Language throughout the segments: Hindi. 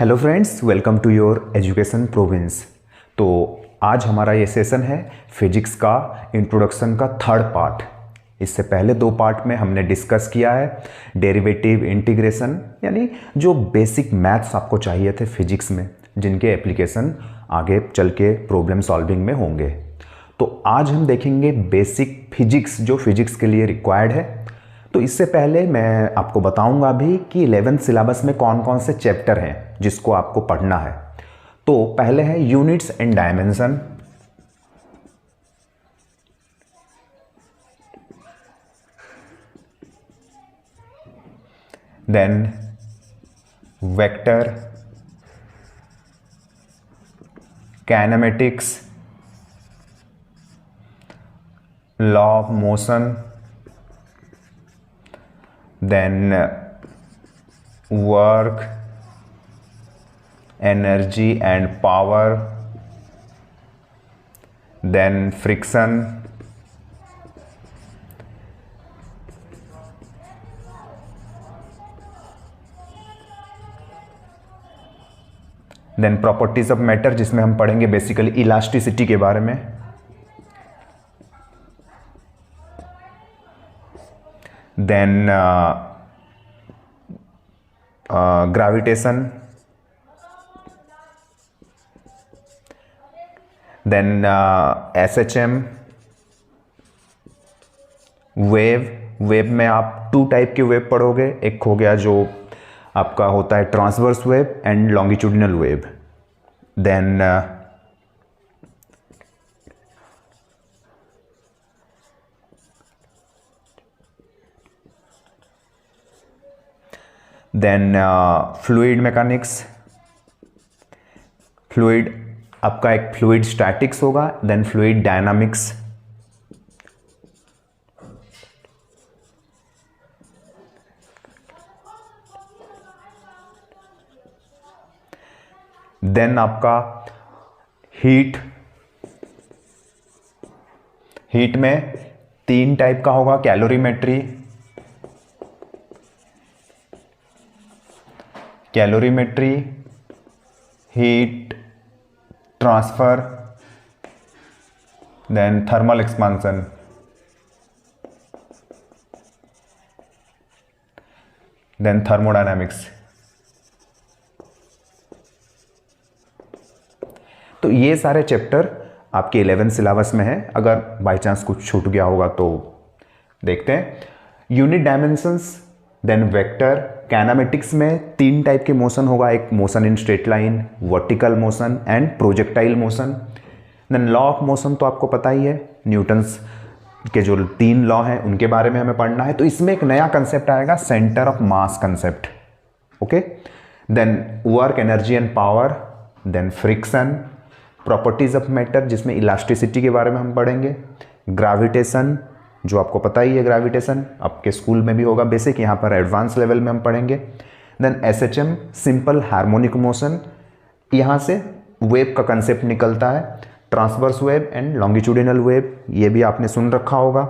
Hello friends, welcome to your education province. तो आज हमारा ये सेशन है फिजिक्स का इंट्रोडक्शन का थर्ड पार्ट। इससे पहले दो पार्ट में हमने डिस्कस किया है डेरिवेटिव इंटीग्रेशन, यानी जो बेसिक मैथ्स आपको चाहिए थे फिजिक्स में, जिनके एप्लीकेशन आगे चल के प्रॉब्लम सॉल्विंग में होंगे। तो आज हम देखेंगे बेसिक फिजिक्स जो फिजिक्स के लिए रिक्वायर्ड है। तो इससे पहले मैं आपको बताऊंगा भी कि 11th सिलेबस में कौन कौन से चैप्टर हैं जिसको आपको पढ़ना है। तो पहले है units and dimension, then vector, kinematics, law of motion, then work, energy and power, then friction, then properties of matter, जिसमें हम पढ़ेंगे बेसिकली इलास्टिसिटी के बारे में, then gravitation, then SHM, wave में आप टू टाइप के वेव पढ़ोगे। एक हो गया जो आपका होता है transverse wave and longitudinal wave. Then fluid mechanics, fluid आपका एक फ्लूइड स्टैटिक्स होगा, देन फ्लूइड डायनामिक्स, देन आपका हीट में तीन टाइप का होगा, calorimetry, heat transfer, then thermal expansion, then thermodynamics. तो ये सारे चैप्टर आपके 11th सिलेबस में है। अगर बाय चांस कुछ छूट गया होगा तो देखते हैं। Unit dimensions, then vector, kinematics में तीन टाइप के मोशन होगा, एक motion in straight line, vertical motion and projectile motion. Then law of motion तो आपको पता ही है, न्यूटन्स के जो तीन लॉ हैं उनके बारे में हमें पढ़ना है। तो इसमें एक नया कंसेप्ट आएगा, centre of mass concept. Okay, then work, energy and power, then friction, properties of matter जिसमें इलास्टिसिटी के बारे में हम पढ़ेंगे, ग्रेविटेशन जो आपको पता ही है, ग्रेविटेशन आपके स्कूल में भी होगा बेसिक, यहाँ पर एडवांस लेवल में हम पढ़ेंगे। Then SHM, simple harmonic motion, यहाँ से वेव का कंसेप्ट निकलता है, transverse wave and longitudinal wave, ये भी आपने सुन रखा होगा।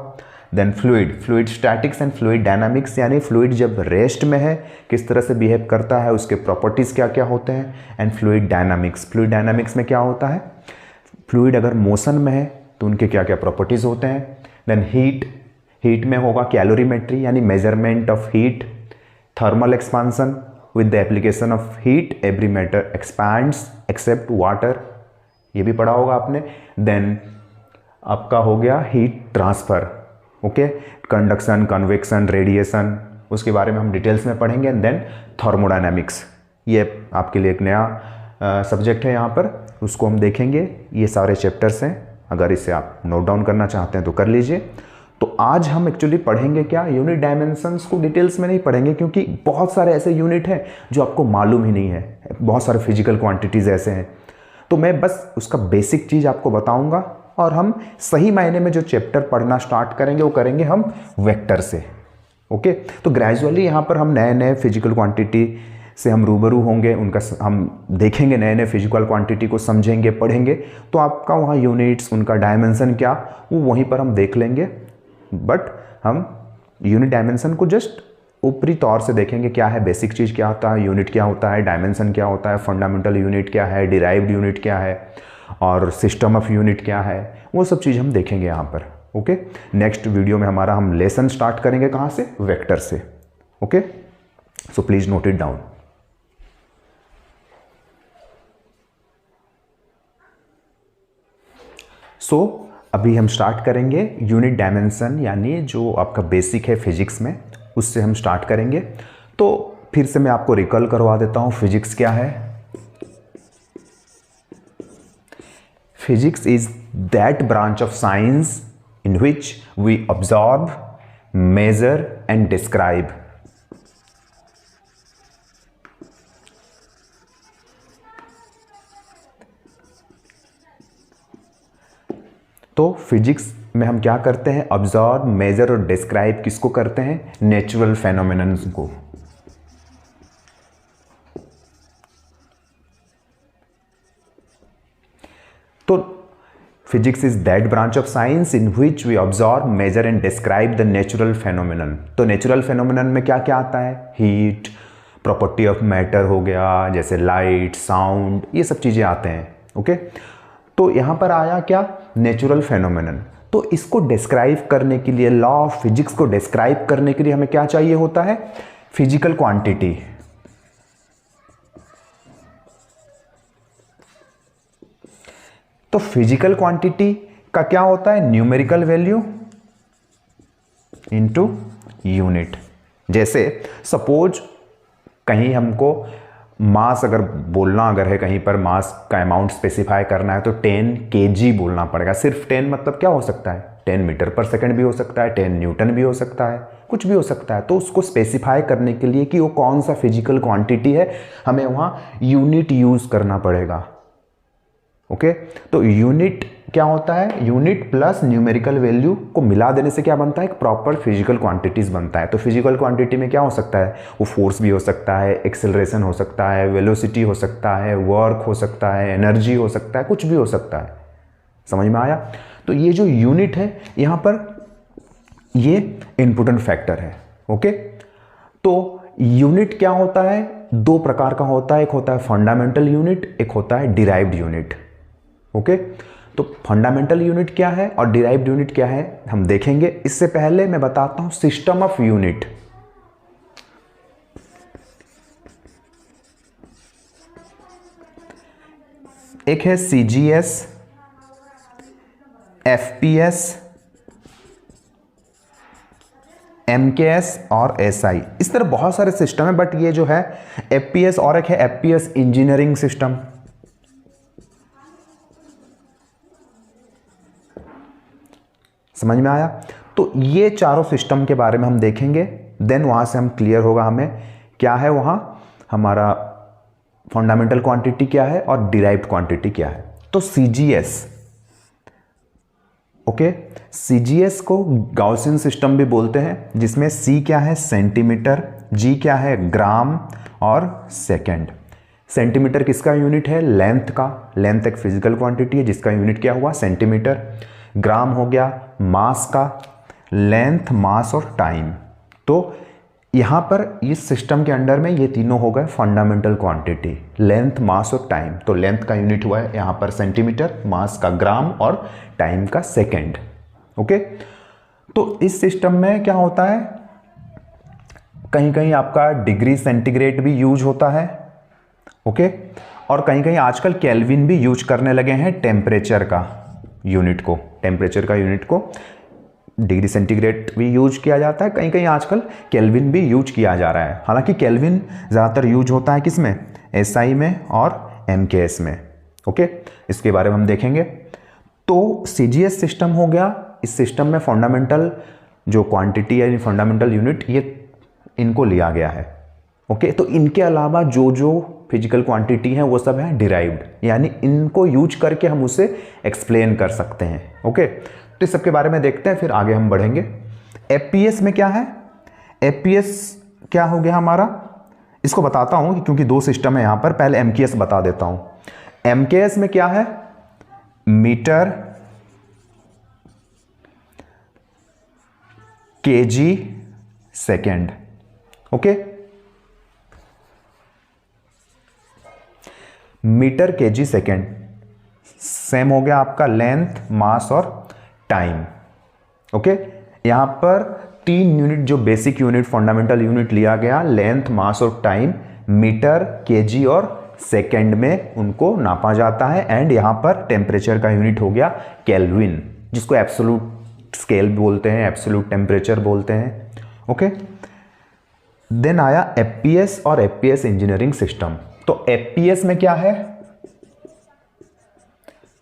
Then fluid statics and fluid dynamics, यानी फ्लूइड जब रेस्ट में है किस तरह से बिहेव करता है, उसके प्रॉपर्टीज़ क्या क्या होते हैं। एंड फ्लूइड डायनामिक्स में क्या होता है, फ्लूइड अगर मोशन में है तो उनके क्या क्या प्रॉपर्टीज़ होते हैं। देन हीट में होगा कैलोरीमेट्री, यानी measurement of heat, thermal expansion, with the application of heat every matter expands except water, ये भी पढ़ा होगा आपने। देन आपका हो गया heat transfer, okay, conduction, convection, radiation, उसके बारे में हम डिटेल्स में पढ़ेंगे। देन थर्मोडायनामिक्स, ये आपके लिए एक नया सब्जेक्ट है यहाँ पर, उसको हम देखेंगे। ये सारे चैप्टर्स हैं, अगर इसे आप नोट डाउन करना चाहते हैं तो कर लीजिए। तो आज हम एक्चुअली पढ़ेंगे क्या, यूनिट डायमेंशंस को डिटेल्स में नहीं पढ़ेंगे, क्योंकि बहुत सारे ऐसे यूनिट हैं जो आपको मालूम ही नहीं है, बहुत सारे फिजिकल क्वांटिटीज़ ऐसे हैं। तो मैं बस उसका बेसिक चीज़ आपको बताऊंगा, और हम सही मायने में जो चैप्टर पढ़ना स्टार्ट करेंगे वो करेंगे हम वेक्टर से। ओके, तो ग्रेजुअली यहाँ पर हम नए नए फिजिकल क्वांटिटी से हम रूबरू होंगे, उनका हम देखेंगे, नए नए फिजिकल क्वांटिटी को समझेंगे, पढ़ेंगे, तो आपका वहाँ यूनिट्स, उनका डायमेंशन क्या, वो वहीं पर हम देख लेंगे। बट हम यूनिट डायमेंशन को जस्ट ऊपरी तौर से देखेंगे क्या है, बेसिक चीज़ क्या होता है, यूनिट क्या होता है, डायमेंशन क्या होता है, फंडामेंटल यूनिट क्या है, डिराइव्ड यूनिट क्या है और सिस्टम ऑफ यूनिट क्या है, वो सब चीज़ हम देखेंगे यहाँ पर। ओके, नेक्स्ट वीडियो में हमारा हम लेसन स्टार्ट करेंगे कहाँ से, वेक्टर से। Okay, so please note it down. So अभी हम स्टार्ट करेंगे यूनिट डायमेंशन, यानी जो आपका बेसिक है फिजिक्स में, उससे हम स्टार्ट करेंगे। तो फिर से मैं आपको रिकॉल करवा देता हूं फिजिक्स क्या है। Physics is that branch of science in which we observe, measure and describe. तो फिजिक्स में हम क्या करते हैं, ऑब्जर्व, मेजर और डिस्क्राइब किसको करते हैं, नेचुरल फेनोमेनन्स को। तो physics is that branch of science in which we observe, measure and describe the natural phenomenon. तो नेचुरल फेनोमेनन में क्या क्या आता है, हीट, प्रॉपर्टी ऑफ मैटर हो गया, जैसे लाइट, साउंड, ये सब चीजें आते हैं। ओके, तो यहां पर आया क्या, नेचुरल फेनोमेनन। तो इसको डिस्क्राइब करने के लिए, लॉ ऑफ फिजिक्स को डिस्क्राइब करने के लिए हमें क्या चाहिए होता है, फिजिकल क्वांटिटी। तो फिजिकल क्वांटिटी का क्या होता है, न्यूमेरिकल वैल्यू इनटू यूनिट। जैसे सपोज कहीं हमको मास अगर बोलना अगर है, कहीं पर मास का अमाउंट स्पेसिफाई करना है तो 10 kg बोलना पड़ेगा। सिर्फ 10 मतलब क्या हो सकता है, 10 मीटर पर सेकंड भी हो सकता है, 10 न्यूटन भी हो सकता है, कुछ भी हो सकता है। तो उसको स्पेसिफाई करने के लिए कि वो कौन सा फिजिकल क्वांटिटी है, हमें वहाँ यूनिट यूज करना पड़ेगा। ओके, तो यूनिट क्या होता है, यूनिट प्लस न्यूमेरिकल वैल्यू को मिला देने से क्या बनता है, एक प्रॉपर फिजिकल क्वांटिटीज बनता है। तो फिजिकल क्वांटिटी में क्या हो सकता है, वो फोर्स भी हो सकता है, एक्सेलरेशन हो सकता है, वेलोसिटी हो सकता है, वर्क हो सकता है, एनर्जी हो सकता है, कुछ भी हो सकता है। समझ में आया। तो ये जो यूनिट है यहाँ पर, ये इम्पोर्टेंट फैक्टर है। ओके, तो यूनिट क्या होता है, दो प्रकार का होता है, एक होता है फंडामेंटल यूनिट, एक होता है डिराइव्ड यूनिट। ओके, तो फंडामेंटल यूनिट क्या है और डिराइव्ड यूनिट क्या है हम देखेंगे। इससे पहले मैं बताता हूं सिस्टम ऑफ यूनिट। एक है सीजीएस, एफपीएस, एमकेएस और एसआई। इस तरह बहुत सारे सिस्टम है, बट ये जो है एफपीएस और एक है एफपीएस इंजीनियरिंग सिस्टम। समझ में आया। तो ये चारों सिस्टम के बारे में हम देखेंगे, देन वहां से हम क्लियर होगा हमें क्या है वहां हमारा फंडामेंटल क्वांटिटी क्या है और डिराइव्ड क्वांटिटी क्या है। तो सीजीएस, ओके, सीजीएस को गॉसियन सिस्टम भी बोलते हैं, जिसमें सी क्या है, सेंटीमीटर, जी क्या है, ग्राम और सेकेंड। सेंटीमीटर किसका यूनिट है, लेंथ का। लेंथ एक फिजिकल क्वांटिटी है जिसका यूनिट क्या हुआ, सेंटीमीटर। ग्राम हो गया मास का, लेंथ, मास और टाइम। तो यहां पर इस सिस्टम के अंडर में ये तीनों हो गए फंडामेंटल क्वांटिटी, लेंथ, मास और टाइम। तो लेंथ का यूनिट हुआ है यहां पर सेंटीमीटर, मास का ग्राम और टाइम का सेकेंड। ओके, तो इस सिस्टम में क्या होता है, कहीं कहीं आपका डिग्री सेंटीग्रेड भी यूज होता है। ओके, और कहीं कहीं आजकल केल्विन भी यूज करने लगे हैं टेम्परेचर का यूनिट को, टेम्परेचर का यूनिट को डिग्री सेंटीग्रेड भी यूज किया जाता है, कहीं कहीं आजकल केल्विन भी यूज किया जा रहा है। हालांकि केल्विन ज़्यादातर यूज होता है किसमें, एसआई में और एमकेएस में। ओके, इसके बारे में हम देखेंगे। तो सीजीएस सिस्टम हो गया, इस सिस्टम में फंडामेंटल जो क्वांटिटी है, फंडामेंटल यूनिट, ये इनको लिया गया है। ओके, तो इनके अलावा जो जो फिजिकल क्वांटिटी है वो सब है डिराइव्ड, यानी इनको यूज करके हम उसे एक्सप्लेन कर सकते हैं। ओके, तो इस सब के बारे में देखते हैं, फिर आगे हम बढ़ेंगे। एफपीएस में क्या है, एफपीएस क्या हो गया हमारा, इसको बताता हूं क्योंकि दो सिस्टम है यहां पर, पहले एमकेएस बता देता हूं। एमकेएस में क्या है, metre, KG, second. Okay. Metre KG second same हो गया आपका लेंथ, मास और टाइम। ओके, यहां पर 3 यूनिट जो बेसिक यूनिट, फंडामेंटल यूनिट लिया गया, लेंथ, मास और टाइम, मीटर, केजी और सेकेंड में उनको नापा जाता है। एंड यहां पर टेम्परेचर का यूनिट हो गया केल्विन, जिसको एब्सोल्यूट स्केल बोलते हैं, एब्सोल्यूट टेम्परेचर बोलते हैं। ओके, देन आया एफपीएस और एफपीएस इंजीनियरिंग सिस्टम। तो एफपीएस में क्या है?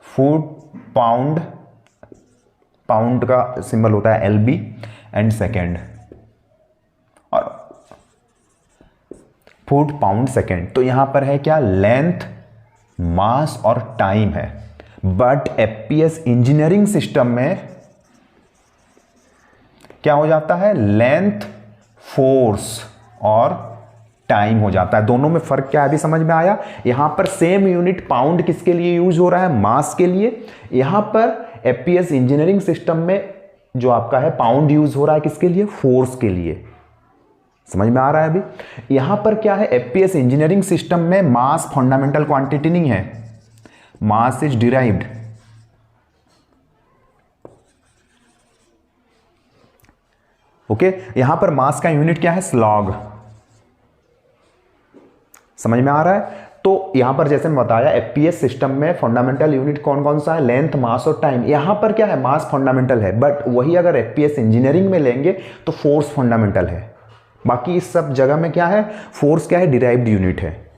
फुट पाउंड, पाउंड का सिंबल होता है एलबी, एंड सेकेंड, और फुट पाउंड सेकेंड। तो यहां पर है क्या? लेंथ, मास और टाइम है। बट एफपीएस इंजीनियरिंग सिस्टम में क्या हो जाता है? लेंथ, फोर्स और टाइम हो जाता है। दोनों में फर्क क्या है अभी समझ में आया? यहां पर सेम यूनिट पाउंड किसके लिए यूज हो रहा है? मास के लिए। यहां पर एफपीएस इंजीनियरिंग सिस्टम में जो आपका है पाउंड यूज हो रहा है किसके लिए? फोर्स के लिए। समझ में आ रहा है अभी? यहां पर क्या है? एफपीएस इंजीनियरिंग सिस्टम में मास फंडामेंटल क्वांटिटी नहीं है, मास इज डिराइव्ड। ओके, यहां पर मास का यूनिट क्या है? स्लॉग। समझ में आ रहा है? तो यहां पर जैसे मैं बताया एफपीएस सिस्टम में फंडामेंटल यूनिट कौन कौन सा है? लेंथ, मास और टाइम। यहां पर क्या है? मास फंडामेंटल है, बट वही अगर एफपीएस इंजीनियरिंग में लेंगे तो फोर्स फंडामेंटल है। बाकी इस सब जगह में क्या है? फोर्स क्या है? डिराइव्ड यूनिट है।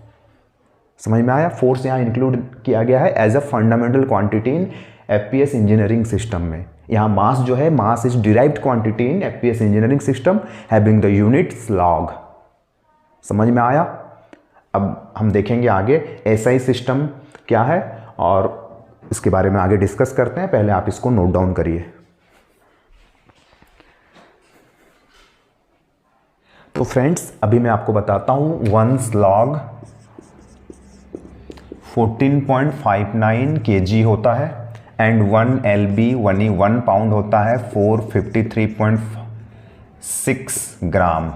समझ में आया? फोर्स यहां इंक्लूड किया गया है as a fundamental quantity in FPS engineering system में। यहां मास जो है, mass is derived quantity in FPS engineering system having the unit slug. समझ में आया? अब हम देखेंगे आगे एसआई सिस्टम क्या है और इसके बारे में आगे डिस्कस करते हैं। पहले आप इसको नोट डाउन करिए। तो फ्रेंड्स, अभी मैं आपको बताता हूं 1 स्लॉग 14.59 kg होता है, एंड 1 LB 1 पाउंड होता है 453.6 ग्राम।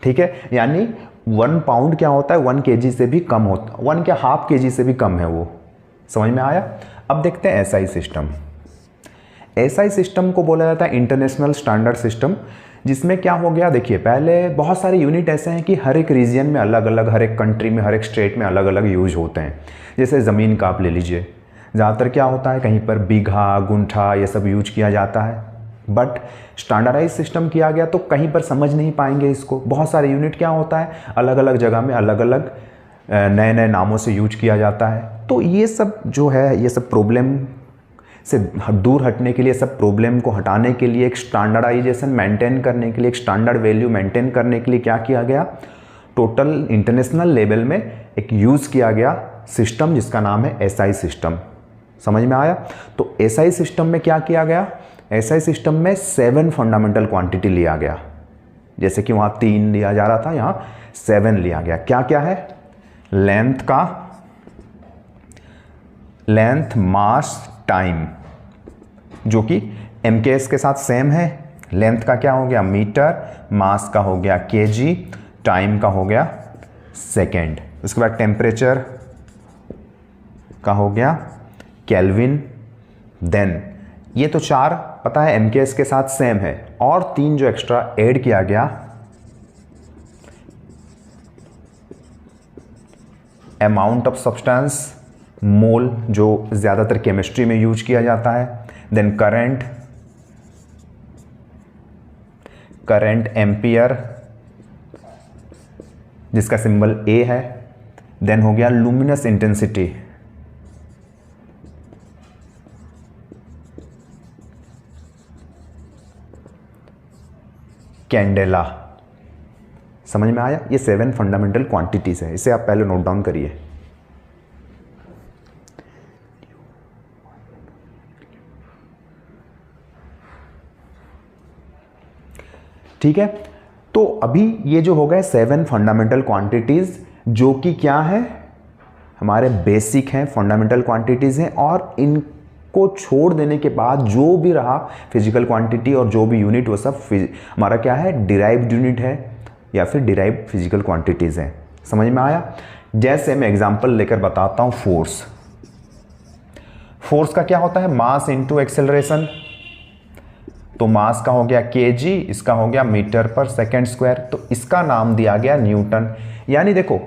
ठीक है, यानी 1 पाउंड क्या होता है? 1 kg से भी कम होता, 1 क्या हाफ kg से भी कम है वो। समझ में आया? अब देखते हैं एसआई सिस्टम। एसआई सिस्टम को बोला जाता है इंटरनेशनल स्टैंडर्ड सिस्टम, जिसमें क्या हो गया? देखिए, पहले बहुत सारे यूनिट ऐसे हैं कि हर एक रीजन में अलग अलग, हर एक कंट्री में, हर एक स्टेट में अलग अलग यूज होते हैं। जैसे ज़मीन का आप ले लीजिए, ज़्यादातर क्या होता है? कहीं पर बीघा, गुंठा ये सब यूज किया जाता है। बट स्टैंडर्डाइज सिस्टम किया गया तो कहीं पर समझ नहीं पाएंगे इसको। बहुत सारे यूनिट क्या होता है? अलग अलग जगह में अलग अलग नए नए नामों से यूज किया जाता है। तो ये सब जो है, ये सब प्रॉब्लम से दूर हटने के लिए, सब प्रॉब्लम को हटाने के लिए, एक स्टैंडर्डाइजेशन मेंटेन करने के लिए, एक स्टैंडर्ड वैल्यू मेंटेन करने के लिए क्या किया गया? टोटल इंटरनेशनल लेवल में एक यूज़ किया गया सिस्टम जिसका नाम है एसआई सिस्टम। समझ में आया? तो एसआई सिस्टम में क्या किया गया? एसआई सिस्टम में 7 फंडामेंटल क्वांटिटी लिया गया। जैसे कि वहाँ 3 लिया जा रहा था, यहाँ 7 लिया गया। क्या क्या है? लेंथ, मास, टाइम, जो कि एमकेएस के साथ सेम है। लेंथ का क्या हो गया? मीटर, मास का हो गया केजी, टाइम का हो गया सेकेंड। उसके बाद टेम्परेचर का हो गया केल्विन। देन ये तो 4 पता है एमकेएस के साथ सेम है, और 3 जो एक्स्ट्रा ऐड किया गया, अमाउंट ऑफ सब्सटेंस, मोल, जो ज़्यादातर केमिस्ट्री में यूज किया जाता है। देन करंट एम्पियर, जिसका सिंबल ए है। देन हो गया लुमिनस इंटेंसिटी, कैंडेला। समझ में आया? ये 7 फंडामेंटल क्वांटिटीज है, इसे आप पहले नोट डाउन करिए। ठीक है, तो अभी ये जो हो गए 7 फंडामेंटल क्वांटिटीज, जो कि क्या है? हमारे बेसिक हैं, फंडामेंटल क्वांटिटीज हैं, और इनको छोड़ देने के बाद जो भी रहा फिजिकल क्वांटिटी और जो भी यूनिट, वो सब हमारा क्या है? डिराइव्ड यूनिट है। या फिर डिराइव्ड फिजिकल क्वांटिटीज़ हैं। समझ में आया? जैसे मैं एग्जांपल लेकर बताता हूँ, फोर्स। फोर्स का क्या होता है? Mass into acceleration. तो मास का हो गया kg, इसका हो गया मीटर पर सेकेंड स्क्वायर, तो इसका नाम दिया गया न्यूटन। यानी देखो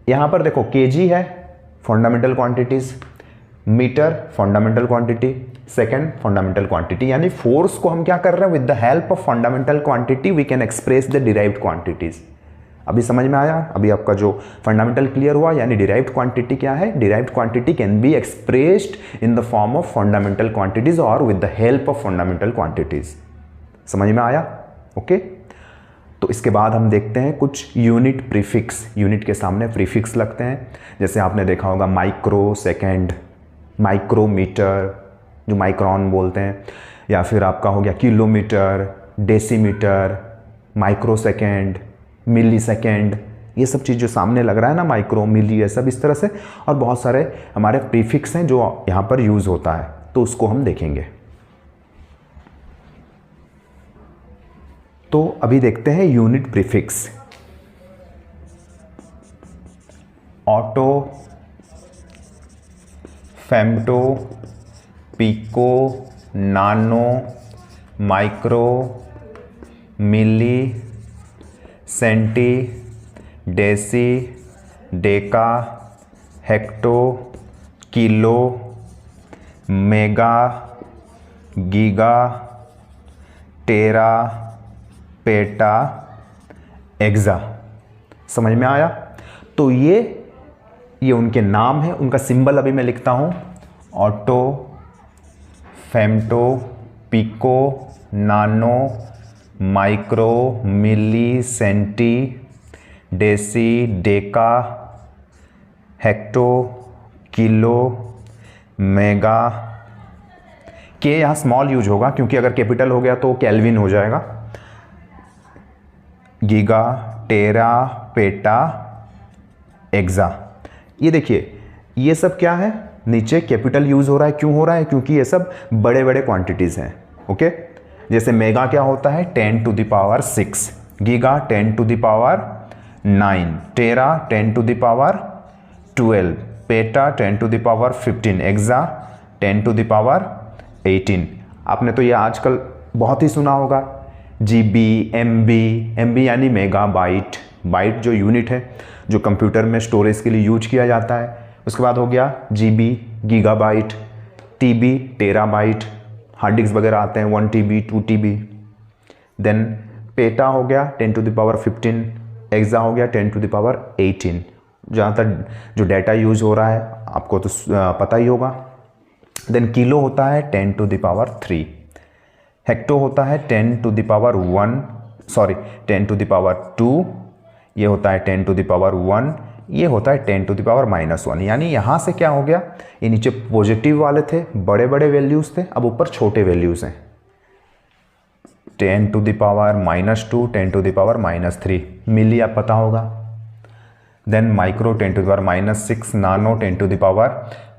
यहाँ पर देखो kg है fundamental quantities, metre fundamental quantity, second fundamental quantity. यानी फोर्स को हम क्या कर रहे हैं? With the help of fundamental quantity we can express the derived quantities. अभी समझ में आया? अभी आपका जो फंडामेंटल क्लियर हुआ। यानी डिराइव्ड क्वांटिटी क्या है? Derived quantity can be expressed in the form of fundamental quantities और with the help of fundamental quantities. समझ में आया? ओके। तो इसके बाद हम देखते हैं कुछ यूनिट प्रीफिक्स। यूनिट के सामने प्रीफिक्स लगते हैं। जैसे आपने देखा होगा माइक्रो सेकेंड, माइक्रोमीटर जो माइक्रॉन बोलते हैं, या फिर आपका हो गया किलोमीटर, डेसीमीटर, माइक्रो सेकेंड, मिली सेकेंड। ये सब चीज़ जो सामने लग रहा है ना, माइक्रो, मिली, ये सब इस तरह से, और बहुत सारे हमारे प्रीफिक्स हैं जो यहाँ पर यूज़ होता है, तो उसको हम देखेंगे। तो अभी देखते हैं unit prefix. Atto, femto, pico, nano, micro, milli, centi, deci, deca, hecto, kilo, mega, giga, tera, peta, exa. समझ में आया? तो ये उनके नाम है, उनका सिंबल अभी मैं लिखता हूँ। Atto, femto, pico, nano, micro, milli, centi, deci, deca, hecto, kilo, mega. के यहाँ स्मॉल यूज होगा क्योंकि अगर कैपिटल हो गया तो केल्विन हो जाएगा। Giga, tera, peta, AXA. ये देखिए ये सब क्या है? नीचे कैपिटल यूज हो रहा है। क्यों हो रहा है? क्योंकि ये सब बड़े बड़े क्वांटिटीज हैं। ओके। जैसे मेगा क्या होता है? 10 to the power 6, giga 10 to the power 9, tera 10 to the power 12, peta 10 to the power 15, exa 10 to the power 18। आपने तो ये आजकल बहुत ही सुना होगा, जीबी, एमबी यानी मेगा बाइट। बाइट जो यूनिट है जो कंप्यूटर में स्टोरेज के लिए यूज किया जाता है। उसके बाद हो गया GB, gigabyte, TB, terabyte, hard disk वगैरह आते हैं 1 TB, 2 TB। देन पेटा हो गया 10 टू द पावर 15, एक्सा हो गया 10 टू द पावर 18। जहाँ तक जो डाटा यूज हो रहा है आपको तो पता ही होगा। देन किलो होता है 10 टू द पावर 3, हेक्टो होता है 10 to the power 10 to the power 2, ये होता है 10 टू द पावर 1, ये होता है 10 टू द पावर -1। यानी यहाँ से क्या हो गया? ये नीचे पॉजिटिव वाले थे, बड़े बड़े वैल्यूज़ थे, अब ऊपर छोटे वैल्यूज़ हैं। 10 to the power -2, 10 to the power -3, milli आप पता होगा। Then micro 10 to the power -6, nano 10 to the power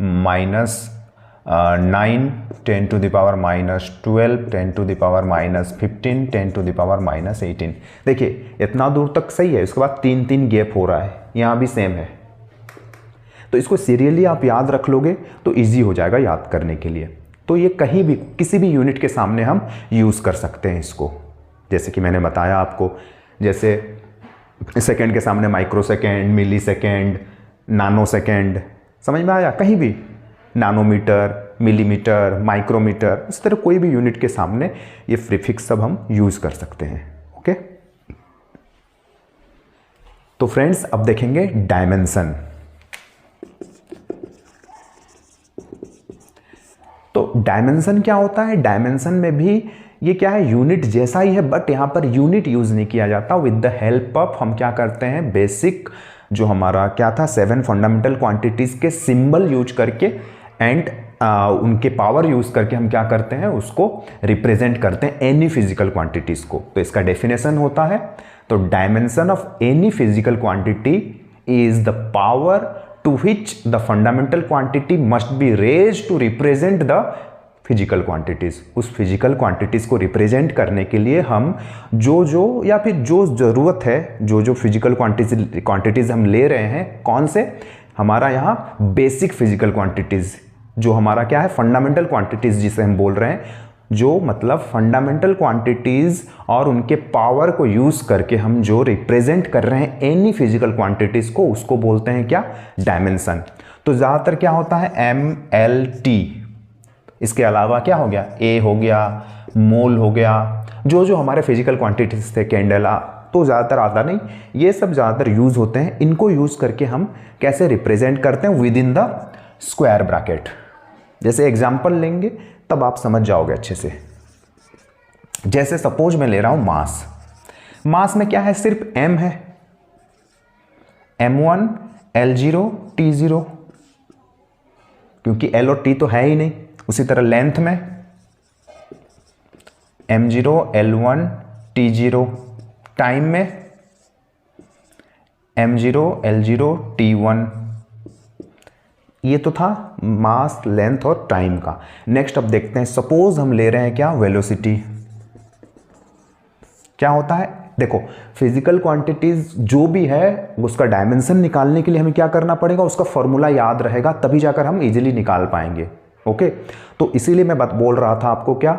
-9, 10 to the power -12, 10 to the power -15, 10 to the power -18। देखिए इतना दूर तक सही है। उसके बाद 3 गैप हो रहा है, यहाँ भी सेम है। तो इसको सीरियली आप याद रख लोगे तो इजी हो जाएगा याद करने के लिए। तो ये कहीं भी किसी भी यूनिट के सामने हम यूज़ कर सकते हैं इसको। जैसे कि मैंने बताया आपको, जैसे सेकेंड के सामने माइक्रो सेकेंड, मिली सेकेंड, नानो सेकेंड। समझ में आया? कहीं भी नानोमीटर, मिलीमीटर, माइक्रोमीटर, इस तरह कोई भी यूनिट के सामने ये प्रीफिक्स सब हम यूज़ कर सकते हैं। ओके। तो फ्रेंड्स अब देखेंगे डायमेंशन। तो डायमेंशन क्या होता है? डायमेंशन में भी ये क्या है? यूनिट जैसा ही है, बट यहां पर यूनिट यूज नहीं किया जाता। विद द हेल्प ऑफ हम क्या करते हैं? बेसिक जो हमारा क्या था 7 फंडामेंटल क्वांटिटीज के सिंबल यूज करके एंड उनके पावर यूज करके हम क्या करते हैं? उसको रिप्रेजेंट करते हैं एनी फिजिकल क्वांटिटीज को। तो इसका डेफिनेशन होता है, तो dimension of any physical quantity is the power to which the fundamental quantity must be raised to represent the physical quantities. उस फिजिकल क्वांटिटीज़ को रिप्रेजेंट करने के लिए हम जो या फिर जो ज़रूरत है, जो फिजिकल क्वांटिटीज़ हम ले रहे हैं, कौन से, हमारा यहाँ बेसिक फिजिकल क्वांटिटीज़, जो हमारा क्या है, फंडामेंटल क्वांटिटीज़ जिसे हम बोल रहे हैं, जो मतलब फंडामेंटल क्वांटिटीज़ और उनके पावर को यूज़ करके हम जो रिप्रेजेंट कर रहे हैं एनी फिजिकल क्वांटिटीज़ को, उसको बोलते हैं क्या, डायमेंशन। तो ज़्यादातर क्या होता है, MLT। इसके अलावा क्या हो गया, A हो गया, मोल हो गया, जो हमारे फिजिकल क्वांटिटीज़ थे, कैंडेला, तो ज़्यादातर आता नहीं, ये सब ज़्यादातर यूज़ होते हैं। इनको यूज़ करके हम कैसे रिप्रेजेंट करते हैं, with in the square bracket. जैसे एग्जाम्पल लेंगे तब आप समझ जाओगे अच्छे से। जैसे सपोज मैं ले रहा हूं मास में क्या है, सिर्फ m है, m1 L0 T0, क्योंकि L और T तो है ही नहीं। उसी तरह लेंथ में m0 L1 T0, टाइम में m0 L0 T1। ये तो था मास, लेंथ और टाइम का। नेक्स्ट अब देखते हैं, सपोज हम ले रहे हैं क्या, वेलोसिटी। क्या होता है, देखो फिजिकल क्वांटिटीज जो भी है उसका डायमेंशन निकालने के लिए हमें क्या करना पड़ेगा, उसका फॉर्मूला याद रहेगा, तभी जाकर हम इजीली निकाल पाएंगे। ओके, तो इसीलिए मैं बोल रहा था आपको, क्या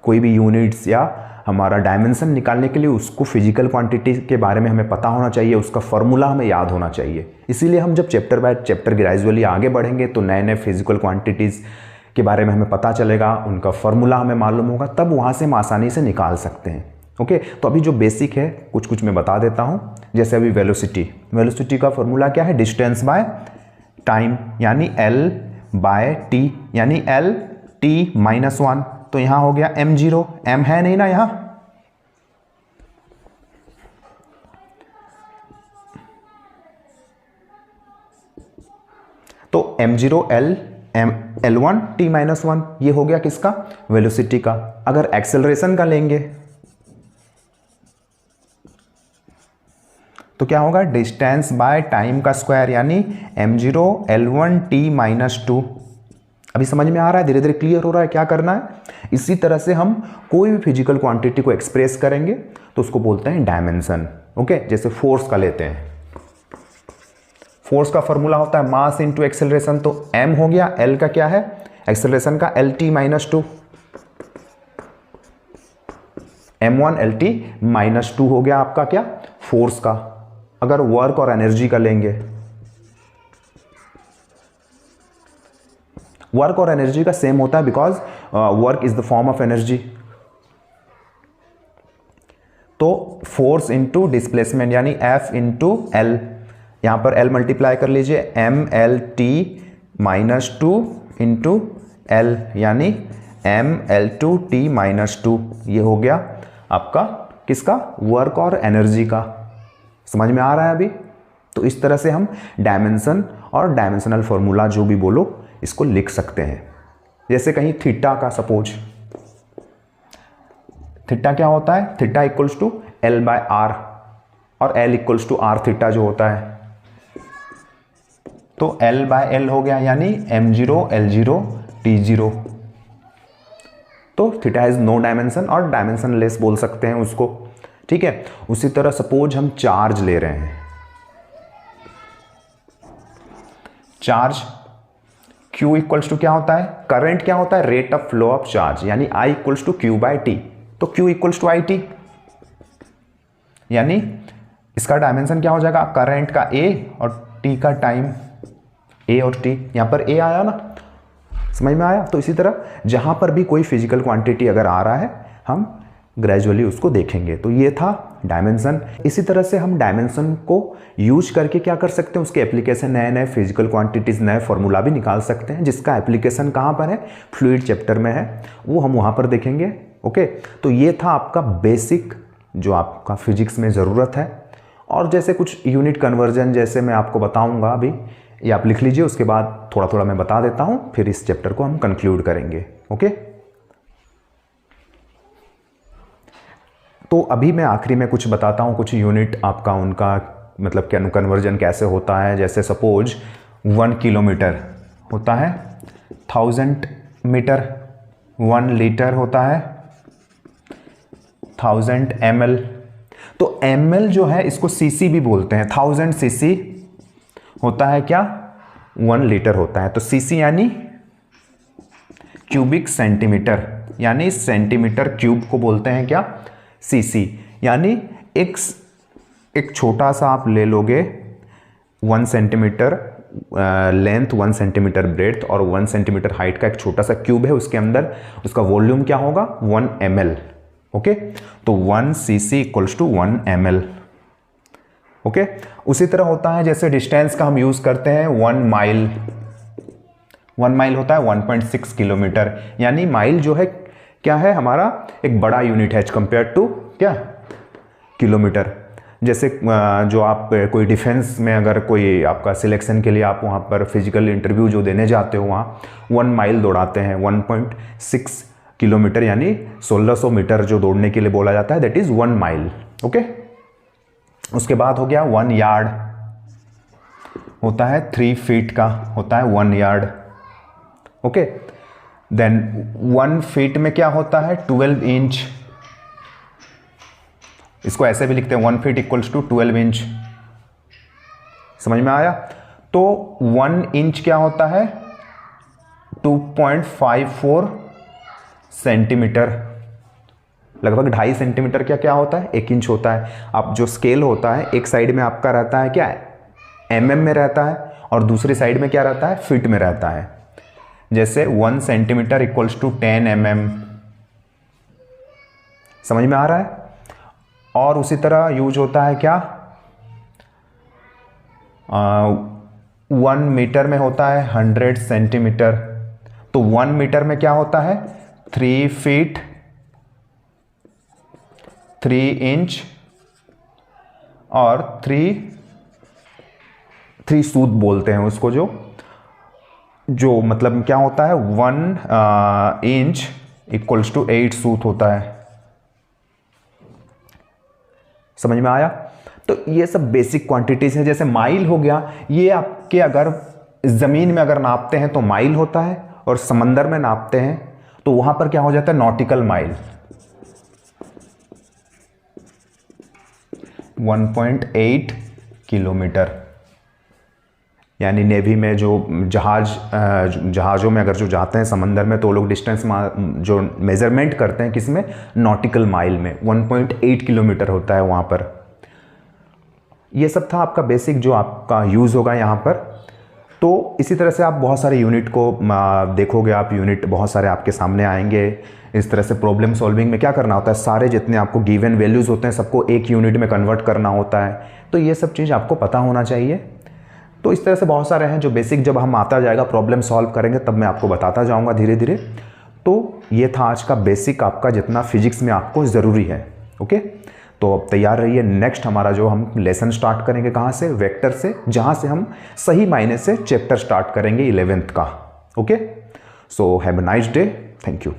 कोई भी यूनिट्स या हमारा डायमेंशन निकालने के लिए उसको फिजिकल क्वांटिटी के बारे में हमें पता होना चाहिए, उसका फॉर्मूला हमें याद होना चाहिए। इसीलिए हम जब चैप्टर बाय चैप्टर ग्रेजुअली आगे बढ़ेंगे तो नए नए फिजिकल क्वांटिटीज़ के बारे में हमें पता चलेगा, उनका फॉर्मूला हमें मालूम होगा, तब वहाँ से हम आसानी से निकाल सकते हैं। ओके, तो अभी जो बेसिक है कुछ मैं बता देता हूँ। जैसे अभी वेलोसिटी का फॉर्मूला क्या है, डिस्टेंस बाय टाइम, यानी L/T, यानी LT-1। तो यहाँ हो गया m0, m है नहीं ना यहाँ, तो m0 L1 T-1, ये हो गया किसका, वेलोसिटी का। अगर एक्सेलरेशन का लेंगे तो क्या होगा, डिस्टेंस बाय टाइम का स्क्वायर, यानी m0 L1 T-2। अभी समझ में आ रहा है, धीरे धीरे क्लियर हो रहा है क्या करना है। इसी तरह से हम कोई भी फिजिकल क्वांटिटी को एक्सप्रेस करेंगे तो उसको बोलते हैं डायमेंशन। ओके, जैसे फोर्स का लेते हैं, फोर्स का फॉर्मूला होता है मास इंटू एक्सेलरेशन, तो m हो गया, L का क्या है, एक्सेलरेशन का LT-2, m1 LT-2 हो गया आपका क्या, फोर्स का। अगर वर्क और एनर्जी का लेंगे, वर्क और एनर्जी का सेम होता है, because work is the form of energy. तो फोर्स इंटू डिस्प्लेसमेंट, यानी F इंटू L, यहां पर L मल्टीप्लाई कर लीजिए, MLT-2 इंटू L, यानी ML2T-2। ये हो गया आपका किसका, वर्क और एनर्जी का। समझ में आ रहा है अभी। तो इस तरह से हम डायमेंशन और डायमेंशनल फॉर्मूला जो भी बोलो इसको लिख सकते हैं। जैसे कहीं थीटा का सपोज, थीटा क्या होता है, थीटा इक्वल्स टू L/R, और L equals to R theta जो होता है, तो L/L हो गया, यानी m0 L0 T0। तो थीटा हैज नो डायमेंशन, और डायमेंशन लेस बोल सकते हैं उसको, ठीक है। उसी तरह सपोज हम चार्ज ले रहे हैं, चार्ज Q इक्वल्स टू क्या होता है, करंट क्या होता है, rate of flow of charge, यानी I इक्वल्स टू Q/T, तो Q इक्वल्स टू IT, यानी इसका डायमेंशन क्या हो जाएगा, करंट का A और T का टाइम, A और T, यहां पर A आया ना, समझ में आया। तो इसी तरह जहां पर भी कोई फिजिकल क्वांटिटी अगर आ रहा है हम ग्रेजुअली उसको देखेंगे। तो ये था डायमेंशन। इसी तरह से हम डायमेंशन को यूज करके क्या कर सकते हैं, उसके एप्लीकेशन, नए नए फिजिकल क्वांटिटीज, नए फॉर्मूला भी निकाल सकते हैं, जिसका एप्लीकेशन कहाँ पर है, फ्लूइड चैप्टर में है, वो हम वहाँ पर देखेंगे। ओके, तो ये था आपका बेसिक जो आपका फिजिक्स में ज़रूरत है। और जैसे कुछ यूनिट कन्वर्जन जैसे मैं आपको बताऊँगा अभी, ये आप लिख लीजिए, उसके बाद थोड़ा थोड़ा मैं बता देता हूँ, फिर इस चैप्टर को हम कंक्लूड करेंगे। ओके, तो अभी मैं आखिरी में कुछ बताता हूँ, कुछ यूनिट आपका उनका मतलब कन्वर्जन कैसे होता है। जैसे सपोज 1 किलोमीटर होता है 1000 मीटर, 1 लीटर होता है 1000 ml। तो ml जो है इसको cc भी बोलते हैं। 1000 cc होता है क्या, 1 लीटर होता है। तो cc यानी क्यूबिक सेंटीमीटर, यानी सेंटीमीटर क्यूब को बोलते हैं क्या, cc। यानी एक छोटा सा आप ले लोगे 1 सेंटीमीटर लेंथ, 1 सेंटीमीटर ब्रेड्थ और 1 सेंटीमीटर हाइट का एक छोटा सा क्यूब है, उसके अंदर उसका वॉल्यूम क्या होगा, 1 ml। ओके, तो 1 cc equals to 1 ml। Okay, उसी तरह होता है जैसे डिस्टेंस का हम यूज करते हैं 1 माइल। 1 माइल होता है 1.6 किलोमीटर। यानी माइल जो है क्या है, हमारा एक बड़ा यूनिट है कंपेयर टू क्या, किलोमीटर। जैसे जो आप कोई डिफेंस में अगर कोई आपका सिलेक्शन के लिए आप वहाँ पर फिजिकल इंटरव्यू जो देने जाते हो, वहाँ 1 माइल दौड़ाते हैं, 1.6 किलोमीटर यानी 1600 मीटर जो दौड़ने के लिए बोला जाता है, दैट इज 1 माइल। ओके, उसके बाद हो गया 1 यार्ड, होता है 3 फीट का, होता है 1 यार्ड। ओके, देन 1 फीट में क्या होता है, 12 इंच। इसको ऐसे भी लिखते हैं 1 फीट इक्वल्स टू 12 इंच। समझ में आया? तो 1 इंच क्या होता है, 2.54 सेंटीमीटर, लगभग 2.5 सेंटीमीटर क्या होता है, 1 इंच होता है। अब जो स्केल होता है, एक साइड में आपका रहता है क्या, mm में रहता है, और दूसरी साइड में क्या रहता है, फीट में रहता है। जैसे 1 सेंटीमीटर इक्वल्स टू 10 mm। समझ में आ रहा है? और उसी तरह यूज होता है क्या, 1 मीटर में होता है 100 सेंटीमीटर। तो 1 मीटर में क्या होता है, 3 फीट 3 इंच और 3 सूत बोलते हैं उसको, जो मतलब क्या होता है, 1 इंच इक्वल्स टू 8 सूत होता है। समझ में आया? तो ये सब बेसिक क्वांटिटीज हैं। जैसे माइल हो गया, ये आपके अगर जमीन में अगर नापते हैं तो माइल होता है, और समंदर में नापते हैं तो वहां पर क्या हो जाता है, नॉटिकल माइल। 1.8 किलोमीटर। यानी नेवी में जो जहाज़ों में अगर जो जाते हैं समंदर में, तो लोग डिस्टेंस जो मेजरमेंट करते हैं किसमें, नॉटिकल माइल में। 1.8 किलोमीटर होता है वहाँ पर। ये सब था आपका बेसिक जो आपका यूज़ होगा यहाँ पर। तो इसी तरह से आप बहुत सारे यूनिट को देखोगे, आप यूनिट बहुत सारे आपके सामने आएंगे। इस तरह से प्रॉब्लम सॉल्विंग में क्या करना होता है, सारे जितने आपको गिवन वैल्यूज़ होते हैं सबको एक यूनिट में कन्वर्ट करना होता है। तो ये सब चीज़ आपको पता होना चाहिए। तो इस तरह से बहुत सारे हैं जो बेसिक, जब हम आता जाएगा प्रॉब्लम सॉल्व करेंगे तब मैं आपको बताता जाऊंगा धीरे धीरे। तो ये था आज का बेसिक आपका, जितना फिजिक्स में आपको ज़रूरी है। ओके, तो अब तैयार रहिए। नेक्स्ट हमारा जो हम लेसन स्टार्ट करेंगे कहाँ से, वेक्टर से, जहाँ से हम सही मायने से चैप्टर स्टार्ट करेंगे 11th का। Okay, so have a nice day, thank you.